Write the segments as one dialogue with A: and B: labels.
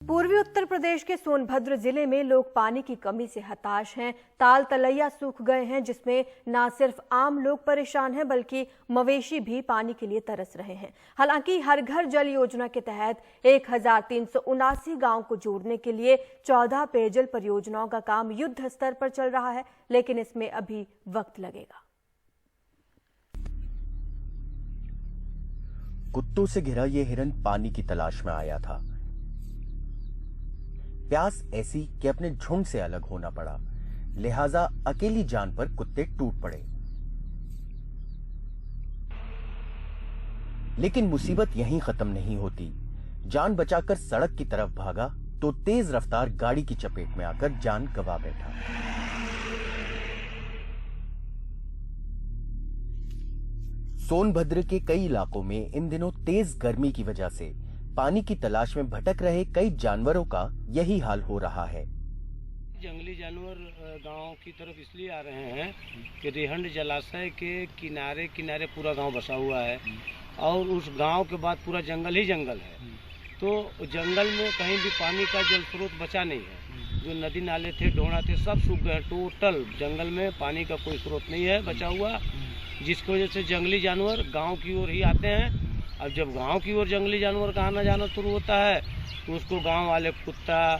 A: पूर्वी उत्तर प्रदेश के सोनभद्र जिले में लोग पानी की कमी से हताश हैं। ताल तलैया सूख गए हैं, जिसमें न सिर्फ आम लोग परेशान हैं बल्कि मवेशी भी पानी के लिए तरस रहे हैं। हालांकि हर घर जल योजना के तहत 1379 गांव को जोड़ने के लिए 14 पेयजल परियोजनाओं का काम युद्ध स्तर पर चल रहा है, लेकिन इसमें अभी वक्त लगेगा।
B: कुत्तों से घिरा ये हिरन पानी की तलाश में आया था। प्यास ऐसी कि अपने झुंड से अलग होना पड़ा, लिहाजा अकेली जान पर कुत्ते टूट पड़े। लेकिन मुसीबत यहीं खत्म नहीं होती। जान बचाकर सड़क की तरफ भागा तो तेज रफ्तार गाड़ी की चपेट में आकर जान गंवा बैठा। सोनभद्र के कई इलाकों में इन दिनों तेज गर्मी की वजह से पानी की तलाश में भटक रहे कई जानवरों का यही हाल हो रहा है।
C: जंगली जानवर गांव की तरफ इसलिए आ रहे हैं कि रिहंड जलाशय के किनारे किनारे पूरा गांव बसा हुआ है और उस गांव के बाद पूरा जंगल ही जंगल है। तो जंगल में कहीं भी पानी का जल स्रोत बचा नहीं है। जो नदी नाले थे, ढोड़ा थे, सब सूख गए। टोटल जंगल में पानी का कोई स्रोत नहीं है बचा हुआ, जिसकी वजह से जंगली जानवर गांव की ओर ही आते हैं। अब जब गांव की ओर जंगली जानवर का आना जाना शुरू होता है तो उसको गांव वाले कुत्ता,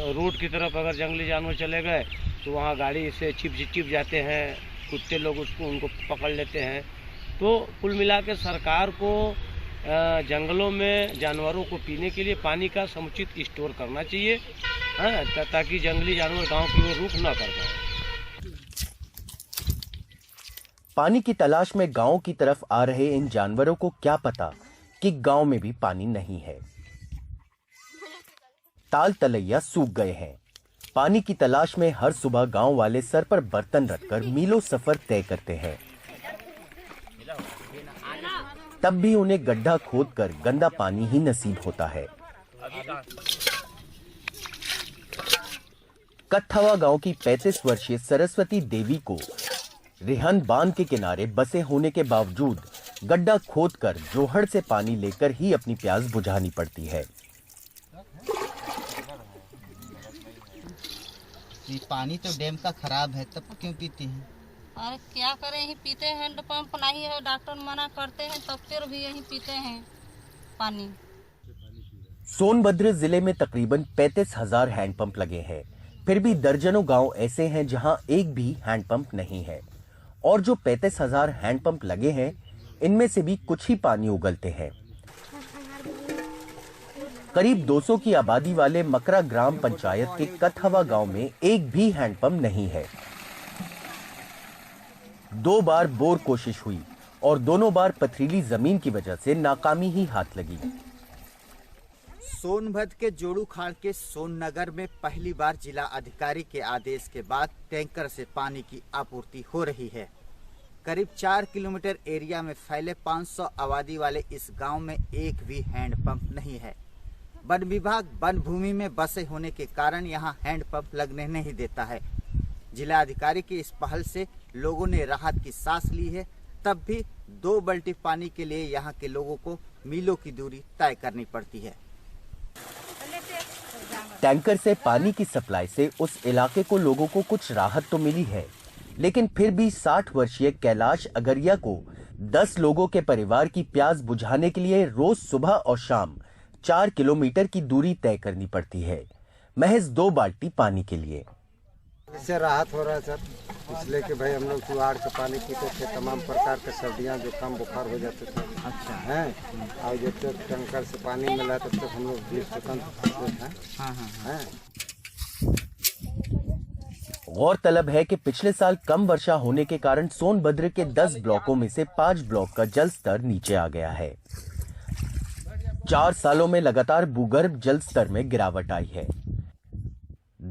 C: रोड की तरफ अगर जंगली जानवर चले गए तो वहां गाड़ी से चिप जाते हैं, कुत्ते लोग उनको पकड़ लेते हैं। तो कुल मिला के सरकार को जंगलों में जानवरों को पीने के लिए पानी का समुचित स्टोर करना चाहिए, ताकि जंगली जानवर गाँव की ओर रुख न कर पाए।
B: पानी की तलाश में गांव की तरफ आ रहे इन जानवरों को क्या पता कि गांव में भी पानी नहीं है। ताल तलैया सूख गए हैं। पानी की तलाश में हर सुबह गांव वाले सर पर बर्तन रखकर मीलों सफर तय करते हैं। तब भी उन्हें गड्ढा खोदकर गंदा पानी ही नसीब होता है। कत्थवा गांव की 35 वर्षीय सरस्वती देवी को रिहन बांध के किनारे बसे होने के बावजूद गड्ढा खोदकर जोहड़ से पानी लेकर ही अपनी प्यास बुझानी पड़ती है।
D: पानी तो डैम का खराब है, तब क्यों पीते हैं?
E: अरे क्या करें, यही पीते हैं। हैंडपंप नहीं है, डॉक्टर मना करते हैं, तब फिर भी यही पीते हैं पानी।
B: सोनभद्र जिले में तकरीबन 35,000 हैंडपंप लगे हैं। फिर भी दर्जनों गांव ऐसे हैं जहां एक भी हैंडपंप नहीं है। और जो 35,000 हैंडपंप लगे हैं, इनमें से भी कुछ ही पानी उगलते हैं। करीब 200 की आबादी वाले मकरा ग्राम पंचायत के कत्थवा गांव में एक भी हैंडपंप नहीं है। 2 बार बोर कोशिश हुई और दोनों बार पथरीली जमीन की वजह से नाकामी ही हाथ लगी।
D: सोनभद्र के जोड़ूखाड़ के सोननगर में पहली बार जिला अधिकारी के आदेश के बाद टैंकर से पानी की आपूर्ति हो रही है। करीब 4 किलोमीटर एरिया में फैले 500 आबादी वाले इस गांव में एक भी हैंडपंप नहीं है। वन विभाग वन भूमि में बसे होने के कारण यहां हैंडपंप लगने नहीं देता है। जिला अधिकारी की इस पहल से लोगों ने राहत की सांस ली है। तब भी 2 बाल्टी पानी के लिए यहाँ के लोगों को मीलों की दूरी तय करनी पड़ती है।
B: टैंकर से पानी की सप्लाई से उस इलाके को लोगों को कुछ राहत तो मिली है, लेकिन फिर भी 60 वर्षीय कैलाश अगरिया को 10 लोगों के परिवार की प्यास बुझाने के लिए रोज सुबह और शाम 4 किलोमीटर की दूरी तय करनी पड़ती है, महज 2 बाल्टी पानी के लिए।
F: इससे राहत हो रहा है सर, इसलिए कि भाई हम लोग कुआड़ का पानी पीते थे, तमाम प्रकार के सर्दियाँ जुकाम बुखार हो जाते थे। अच्छा है। और जब तक टैंकर से पानी मिला तब तक हम लोग भी स्वतंत्र हैं। हाँ।
B: गौरतलब है कि पिछले साल कम वर्षा होने के कारण सोनभद्र के 10 ब्लॉकों में से 5 ब्लॉक का जल स्तर नीचे आ गया है। 4 सालों में लगातार भूगर्भ जल स्तर में गिरावट आई है।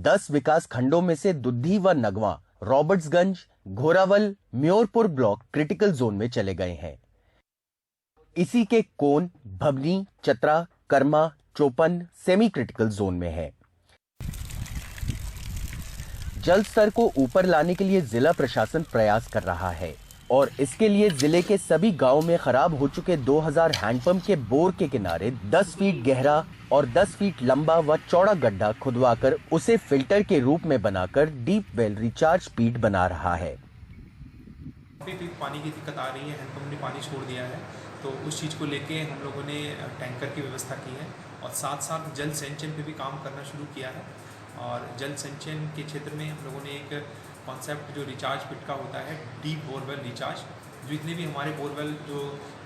B: 10 विकास खंडों में से दुद्धी व Nagwa, Robertsganj, Ghorawal, Myorpur block critical zone में चले गए हैं। इसी के Kon, Bhavani, Chatra, Karma, Chopan semi critical zone में है। जल स्तर को ऊपर लाने के लिए जिला प्रशासन प्रयास कर रहा है, और इसके लिए जिले के सभी गांवों में खराब हो चुके 2000 हैंडपंप के बोर के किनारे 10 फीट गहरा और 10 फीट लंबा व चौड़ा गड्ढा खुदवाकर उसे फिल्टर के रूप में बनाकर डीप वेल रिचार्ज पीट बना रहा है।
G: भी पानी की दिक्कत आ रही है, हैंडपंप ने पानी छोड़ दिया है, तो उस चीज़ को लेके हम लोगों ने टैंकर की व्यवस्था की है और साथ साथ जल संचयन पे भी काम करना शुरू किया है। और जल संचयन के क्षेत्र में हम लोगों ने एक कॉन्सेप्ट जो रिचार्ज पिट का होता है, डीप बोरवेल रिचार्ज, जितने भी हमारे बोरवेल जो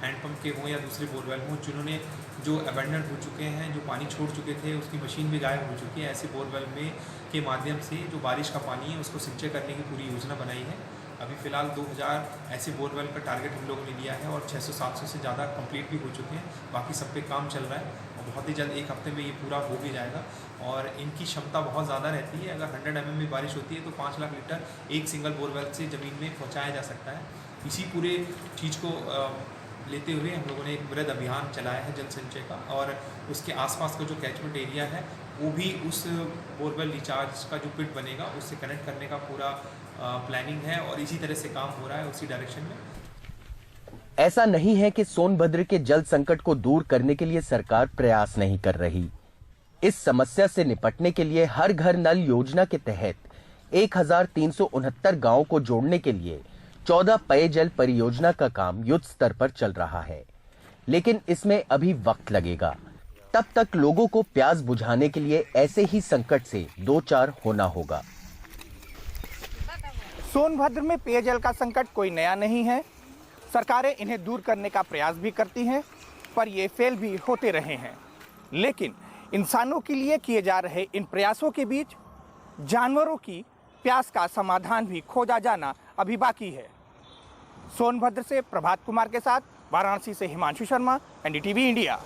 G: हैंडपंप के हों या दूसरे बोरवेल हों जिन्होंने जो अबेंडन हो चुके हैं, जो पानी छोड़ चुके थे, उसकी मशीन भी गायब हो चुकी है, ऐसे बोरवेल में के माध्यम से जो बारिश का पानी है उसको सिंचाई करने की पूरी योजना बनाई है। अभी फ़िलहाल 2000 ऐसे बोरवेल का टारगेट हम लोगों ने लिया है और 600-700 से ज़्यादा कंप्लीट भी हो चुके हैं। बाकी सब पे काम चल रहा है और बहुत ही जल्द एक हफ्ते में ये पूरा हो भी जाएगा। और इनकी क्षमता बहुत ज़्यादा रहती है, अगर 100 mm में बारिश होती है तो 5 लाख लीटर एक सिंगल बोरवेल से ज़मीन में पहुँचाया जा सकता है। इसी पूरे चीज़ को लेते हुए हम लोगों ने एक बृहद अभियान चलाया है जल संचय का, और उसके आसपास का जो कैचमेंट एरिया है वो भी उस बोरवेल रिचार्ज का जो पिट बनेगा उससे कनेक्ट करने का पूरा प्लानिंग है और इसी तरह से काम हो रहा है उसी डायरेक्शन में।
B: ऐसा नहीं है कि सोनभद्र के जल संकट को दूर करने के लिए सरकार प्रयास नहीं कर रही। इस समस्या से निपटने के लिए हर घर नल योजना के तहत 1369 गांवों को जोड़ने के लिए 14 पेयजल परियोजना का काम युद्ध स्तर पर चल रहा है, लेकिन इसमें अभी वक्त लगेगा। तब तक लोगों को प्यास बुझाने के लिए ऐसे ही संकट से दो चार होना होगा।
H: सोनभद्र में पेयजल का संकट कोई नया नहीं है। सरकारें इन्हें दूर करने का प्रयास भी करती हैं, पर ये फेल भी होते रहे हैं। लेकिन इंसानों के लिए किए जा रहे इन प्रयासों के बीच जानवरों की प्यास का समाधान भी खोजा जाना अभी बाकी है। सोनभद्र से प्रभात कुमार के साथ वाराणसी से हिमांशु शर्मा, एनडीटीवी इंडिया।